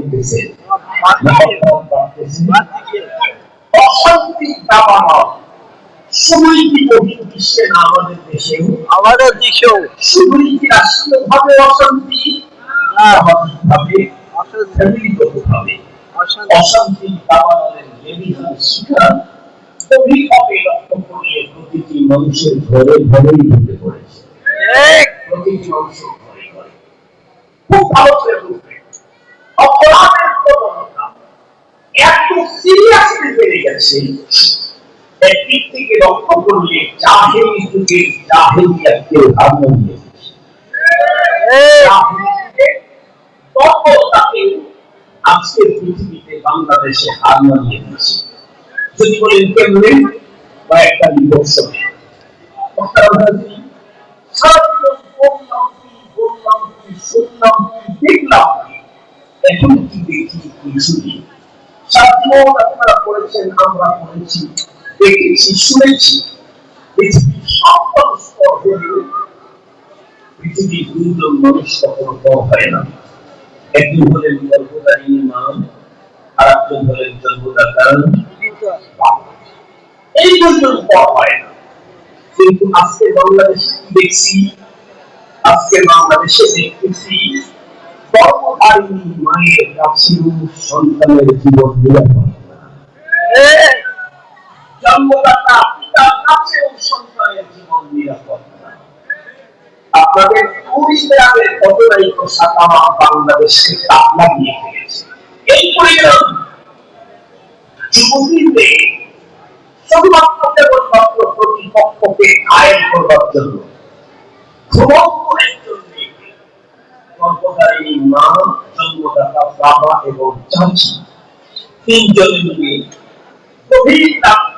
বলতেছে অশান্তি দাবানো শুধুই কি বহির্বিশ্বে না আমাদের দেশেও শুধুই কি রাষ্ট্রীয়ভাবে অশান্তি, সামাজিকভাবে ফ্যামিলিগতভাবে অশান্তি দাবানোর লেলিহান শিকার গভীরভাবে লক্ষ্য করলে প্রতিটি মানুষের ঘরে ঘরেই ঢুকে পড়েছে। প্রতিটি মানুষের ঘরে ঘরে খুব ভালো করে বুঝবে অপরাধের প্রবণতা এত সিরিয়াসলি বেড়ে গেছে। একদিক থেকে লক্ষ্য করলে জাহেলি যুগের জাহেলিয়াতকেও হারিয়ে দিয়েছে। আজকের পৃথিবীতে বাংলাদেশে হারিয়ে দিয়েছে। যদি বলেন কেমনে বা একটা নিদর্শনে দেখলাম এখন কি দেখি শুনি সারাজীবন আপনারা পড়েছেন, আমরা পড়েছি, দেখেছি, শুনেছি। পৃথিবীর সব মানুষ পৃথিবীর দুইজন মানুষ কখনো পর হয় না। একজন হলেন গর্ভধারিণী মা, আর একজন হলেন জন্মদাতা বাবা। এই দুইজন পর হয় না। কিন্তু আজকে বাংলাদেশে কি দেখছি? আজকে বাংলাদেশে দেখতেছি গর্ভধারিণী মায়ের কাছেও সন্তানের জীবন নিরাপদ না, জন্মদাতা পিতার কাছেও সন্তানের জীবন নিরাপদ না। আপনাদের টুরিস্টদের ঘটনাই তো সারা বাংলাদেশকে তাক লাগিয়ে ফেলেছে। এই পরিণাম যুবতীদের শুধুমাত্র কেবলমাত্র প্রতিপক্ষকে আইন করবার জন্য ঘুমন্ত একজন মেয়েকে গর্ভধারিণী মা, জন্মদাতা বাবা এবং চাচি তিনজনে মিলে গভীর তাকে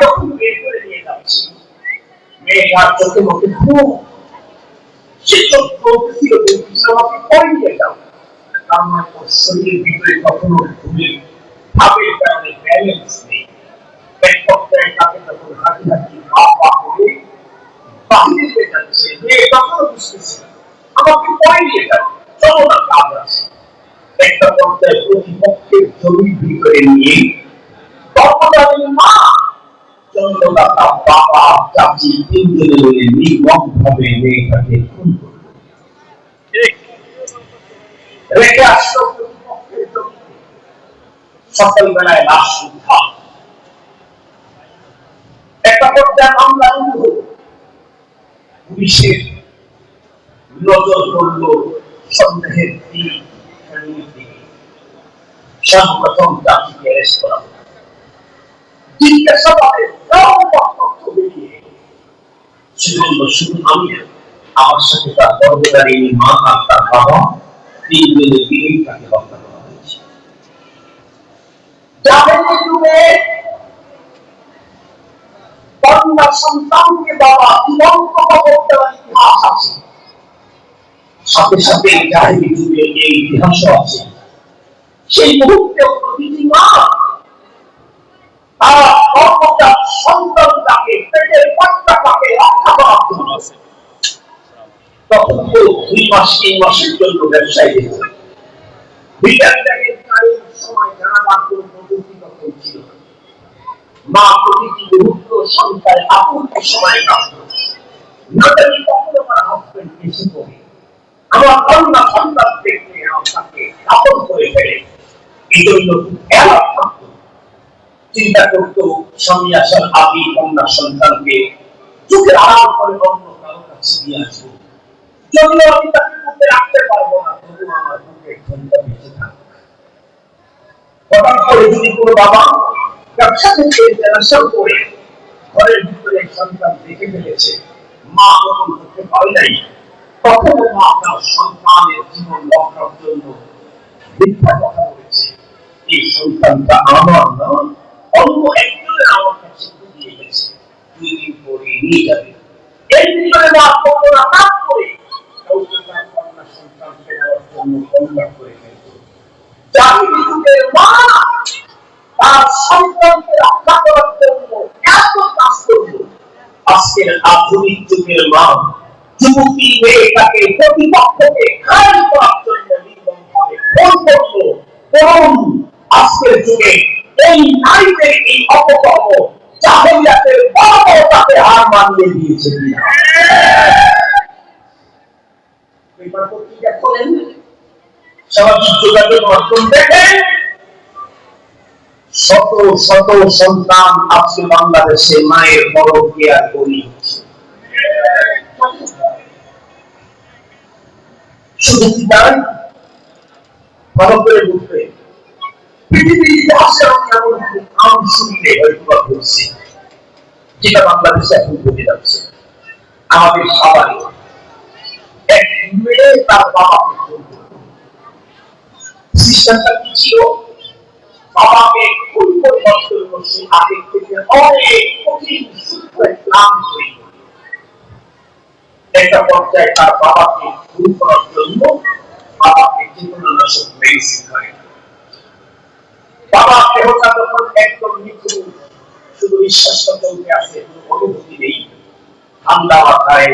যখন বের করে নিয়ে যাচ্ছি, মেয়েটার চোখে মুখে খুব সে চোখ বলতেছিল আমাকে পরে নিয়ে যাও। আমার শরীরের ভিতরে কখনো ঘুমের ভাবের কারণে ব্যালেন্স নেই। এক পর্যায়ে তাকে যখন হাঁটি হাঁটি পা পা করে বাহিরে নিয়ে যাচ্ছে, মেয়ে তখনও বুঝতেছে আমাকে পরে নিয়ে যাও, চলো না কাজ আছে। একটা পর্যায়ে প্রতিপক্ষের জমির ভিতরে নিয়ে গর্ভধারিণী মা, জন্মদাতা বাবা, চাচি তিনজনে মিলে নির্মমভাবে মেয়েটাকে খুন করল। রেখে আসলো প্রতিপক্ষের জমিতে। সকালবেলায় লাশ উদ্ধার। একটা পর্যায়ে মামলা হল, পুলিশের নজর পড়ল সন্দেহের দিক দিকে। সর্বপ্রথম চাচিকে অ্যারেস্ট করা হলো। জিজ্ঞাসাবাদে তথ্য বেরিয়ে সেজন্য শুধু আমি আমার সাথে তার গর্ভধারিণী মা আর তার বাবা তিনজনে মিলেই তাকে হত্যা করা হয়েছে। জাহেলি যুগে কন্যা সন্তানকে বাবা জীবন্ত কবর দেওয়ার ইতিহাস আছে। সাথে সাথে জাহেলি যুগে এই ইতিহাসও আছে। সেই মুহূর্তে প্রতিটি মা তারা গর্ভজাত সন্তানটাকে, পেটের বাচ্চাটাকে রক্ষা করার জন্য তখন তো 2 মাস 3 মাসের জন্য ব্যবসায় যেত। ভিটার ব্যাগের টাইম সময় জানাবার কোনো পদ্ধতি তখন ছিল না। মা প্রতিটি মুহূর্ত সন্তানের আকুতির সময় কাটত। না জানি কখনো আমার হাজবেন্ড এসে পড়ে আমার কন্যা সন্তান দেখতে তাকে আপন করে ফেলে। এই জন্য খেয়াল থাকত, চিন্তা করত স্বামী আসার আগে কন্যা সন্তানকে চোখের আড়াল করে অন্য কারো কাছে দিয়ে আসবো। যদিও আমি তাকে বুকে রাখতে পারবো না, তবু আমার বুকে ঘন্টা বেঁচে থাকবে। হঠাৎ করে যদি কোনো বাবা ব্যবসা থেকে ট্রান্সফার করে ঘরের ভিতরে সন্তান দেখে ফেলেছে, মা গ্রহণ করতে পারে নাই, তখন মা তার সন্তানের জীবন রক্ষার জন্য মিথ্যা কথা বলেছে। এই সন্তানটা আমার না, অন্য একজনের আমার কাছে দিয়ে গেছে, 2 দিন পরে নিয়ে যাবে। এর ভিতরে মা কন্যা কাজ করে কন্যা সন্তানকে নেওয়ার জন্য কন্ট্যাক্ট করে ফেলত। জাহেলি যুগের মা তার সন্তানকে রক্ষা করার জন্য এত কাজ করল। আজকের আধুনিক যুগের মা যুবতী মেয়েটাকে প্রতিপক্ষকে খালি করার জন্য নির্মমভাবে ফোন করলো। এবং আজকের যুগে এই নারীদের এই অপকর্ম জাহেলিয়াতের বর্বরতাকে হার মানিয়ে দিয়েছে কিনা? পেপার পত্রিকা খোলেন, সামাজিক যোগাযোগ মাধ্যম দেখেন, শত শত সন্তান আজকে বাংলাদেশে মায়ের পরকীয়া করি। শুধু কি তাই? ভালো করে বুঝবে, পৃথিবীর ইতিহাসে আমি এমন নাম শুনলে হয়তো বা বলছি, যেটা বাংলাদেশে এখন ঘটে যাচ্ছে। আমাদের সবাই এক মেয়ে তার বাবাকে ফোন করল। সিস্টেমটা কি ছিল? বাবাকে খুন করবার জন্য সে আগে থেকে অনেক কঠিন সূত্র প্ল্যান তৈরি করল। একটা পর্যায়ে তার বাবাকে খুন করার জন্য বাবাকে জীবনানাশক মেডিসিন খায়। বাবা দেহটা যখন একদম মৃত্যু, শুধু নিঃশ্বাসটা চলতে আসে, কোনো অনুভূতি নেই, ঠান্ডা মাথায়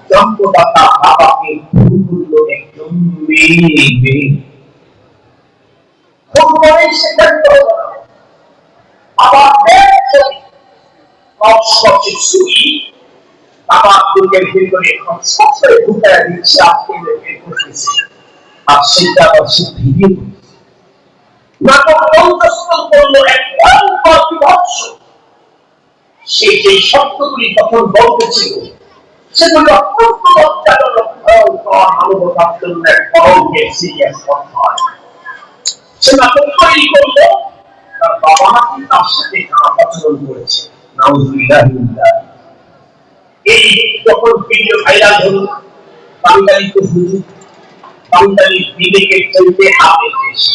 যন্ত্রদাতা বাবাকে খুন করল একজন মেয়ে। খুন করেই সিদ্ধান্ত হলো না, বাবার কচকচে ছুরি বাবার বুকের ভিতরে কচকচে ঢুকায় দিচ্ছে, আজকে বের করতেছে, আর সেটা আবার সে ভিডিও করতেছে। নাটক মঞ্চস্থ করলো এক ভয়ঙ্কর বিভৎস। সে যে শব্দগুলি তখন বলতেছিল সেগুলি অত্যন্ত লজ্জাজনক, ভয়ঙ্কর, মানবতার জন্য এক কলঙ্কের সিরিয়াস কথা। সে নাটক তৈরি করলো তার বাবা নাকি তার সাথে খারাপ আচরণ করেছে। নাউজুবিল্লাহ। এই যখন ভিডিও ভাইরাল হলো, বাঙালিতে হুজুর, বাঙালির বিবেকের চাইতে আবেগ বেশি।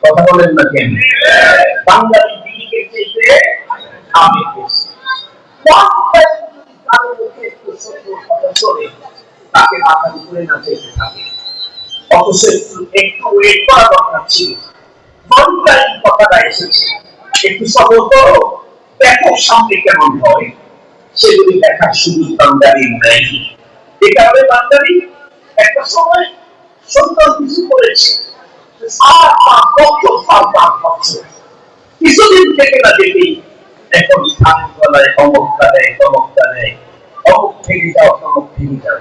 কথা বলেন না কেন? বাঙালির বিবেকের চাইতে আবেগ বেশি। তাকে মাথা উপরে না চাইতে থাকে, অথচ একটু ওয়েট করা দরকার ছিল। বাঙালির কথাটা এসেছে, একটু সফর করো, দেখো সামনে কেমন হয়, সেগুলি দেখার সুযোগ বাঙালির নাই। এ কারণে বাঙালি একটা সময় সন্তান কিছু করেছে, কিছুদিন থেকে না দেখি এখন স্থানের গলায় অমুকটা নেয়, তমকটা নেয়, অমুক থেকে যাও, তমক থেকে যাও।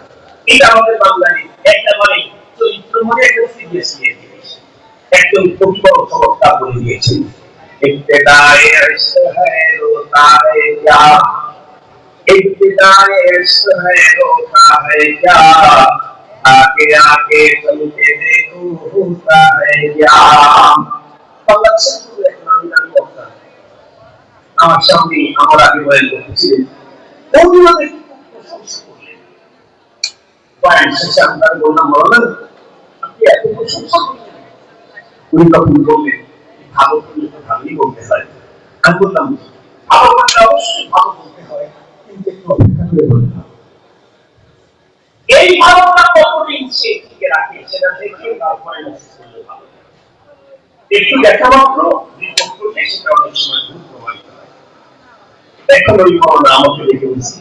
এটা আমাদের বাঙালি একেবারে চরিত্র মনে একটা সিরিয়াস নিয়ে জিনিস। একজন খুবই বড় চমৎকার বলে দিয়েছেন, ইবতিদায়ে ইশক হ্যায় রোতা হ্যায় ক্যা, ইবতিদায়ে ইশক হ্যায় রোতা হ্যায় ক্যা, आगे आगे चलते देखो होता है क्या। বাংলাদেশের পুরো এক নামি দামি বক্তা আমার সামনে আমার আগে বয়ান করতেছিলেন, অন্যদের প্রশংসা করলেন। বয়ান শেষে আমি তাকে বললাম, বলেন আপনি এত প্রশংসা করলেন? উনি তখন বললেন, ভালো করলে তো ভালোই বলতে হয়। আমি বললাম, ভালো করলে অবশ্যই ভালো বলতে হয়, কিন্তু একটু অপেক্ষা করে বলতে হয়। এই ভালোটা কতদিন সে টিকে রাখে সেটা দেখে তারপরে মেসেজ করলে ভালো। একটু দেখা মাত্র রিপোর্ট করলে সেটা অনেক সময় ভুল প্রমাণিত হয়। এখন ওই করোনা আমাকে দেখে বলছি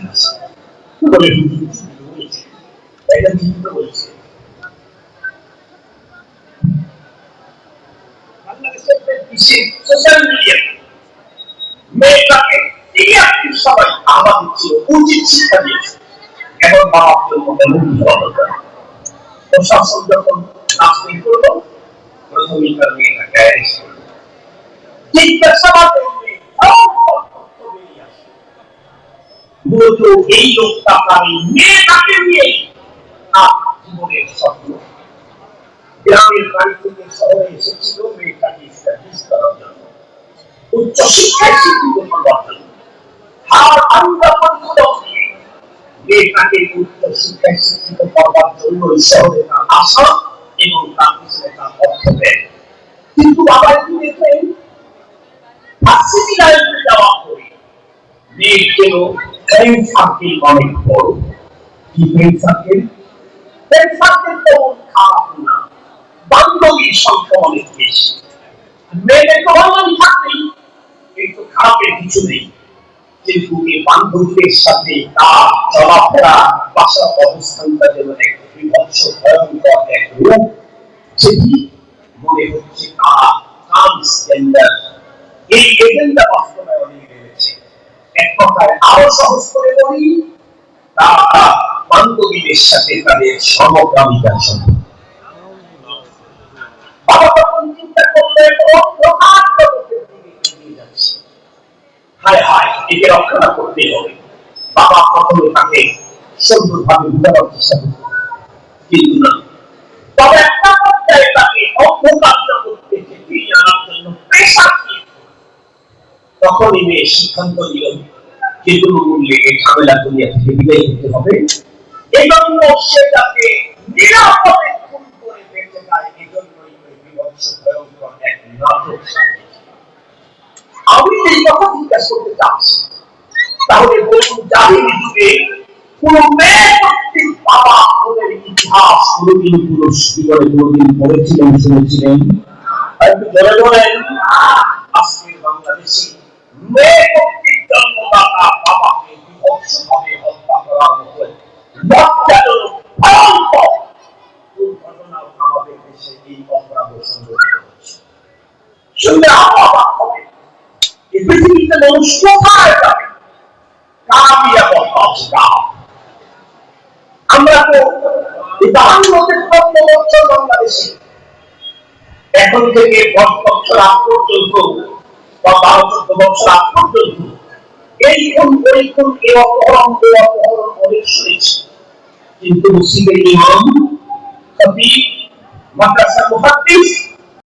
বলে বলছে, এটা জীবিত বলছে। বাংলাদেশের বিশেষ সোশ্যাল মিডিয়া মেয়েটাকে সবাই আহ্বান দিচ্ছিল, উচিত শিক্ষা দিয়েছে। এখন বাবার জন্য এমন হওয়া দরকার। প্রশাসন যখন নাস্তিক করলো, প্রথমেই তার মেয়েটাকে অ্যারেস্ট করলো। জিজ্ঞাসাবাদের মূলত এই লোকটা তার মেয়েটাকে নিয়েই তার জীবনের স্বপ্ন। গ্রামের বাড়ি থেকে শহরে এসেছিল মেয়েটাকে এস্টাবলিশ করার জন্য, উচ্চশিক্ষায় শিক্ষিত করবার জন্য। আর আমরা দিয়ে মেয়েটাকে উচ্চশিক্ষায় শিক্ষিত করবার জন্য শহরে তার আসা এবং তার পিছনে তার অর্থ দেয়। কিন্তু বাবা একটু দেখলেন, ভার্সিটি লাইফে যাওয়ার পরে মেয়ের জন্য ফ্রেন্ড সার্কেল অনেক বড়। কি ফ্রেন্ড সার্কেল? ফ্রেন্ড সার্কেল তেমন খারাপ না, বান্ধবীর সংখ্যা অনেক বেশি। মেয়েদের তো বান্ধবী থাকতেই, কিন্তু খারাপের কিছু নেই। কিন্তু এই বান্ধবীদের সাথে তার চলাফেরা বাসা অবস্থানটা যেন এক বিভৎস ভয়ঙ্কর এক রূপ, যেটি মনে হচ্ছে তার ট্রান্সজেন্ডার এই এজেন্ডা বাস্তবায়নে রয়েছে। এক কথায় আরো সহজ করে বলি, তারা বান্ধবীদের সাথে তাদের সমকামিতার সম্পর্ক। বাবা তখন চিন্তা করলেন হায় হায়, একে রক্ষা করতে হবে। বাবা প্রথমে তাকে সুন্দরভাবে বুঝাবার চেষ্টা করতে, কিন্তু না, তবে একটা পর্যায়ে তাকে অপকার্য করতে ফিরিয়ে আনার জন্য প্রেশার দিয়ে তখনই মেয়ে সিদ্ধান্ত নিল যে কোনো মূল্যে এই ঝামেলা দুনিয়া থেকে বিদায় হতে হবে। এজন্য সে তাকে নিরাপদে খুন করে বেঁচে যায়। এজন্যই ওই বিভৎস ভয়ঙ্কর এক নাটক সাজিয়েছে। আমি এই কথা জিজ্ঞাসা করতে চাচ্ছি, তাহলে বলুন জাহিলি যুগে কোন মেয়ে কর্তৃক বাবা ওদের ইতিহাস কোনদিন পুরুষ জীবনে কোনদিন পড়েছিলেন, শুনেছিলেন? একটু জোরে বলেন। আজকের বাংলাদেশে মেয়ে কর্তৃক জন্মদাতা বাবাকে বিভৎসভাবে হত্যা করার মতো লজ্জাজনক ভয়ঙ্কর দুর্ঘটনা আমাদের দেশে এই অপরাধ সংঘটিত হচ্ছে। শুনলে অবাক হবে, এই পৃথিবীতে মানুষ কোথায় যাবে? কামিয়া কথা আছে। আমরা তো বাংলাদেশে এখন থেকে 10 বছর আগ পর্যন্ত বা 12-14 বছর আগ পর্যন্ত এই কোন পরীক্ষণ এই অপহরণ অনেক শুনেছি, কিন্তু মুসলিমের ইমাম, খতিব, মাদ্রাসার মুহাদ্দিস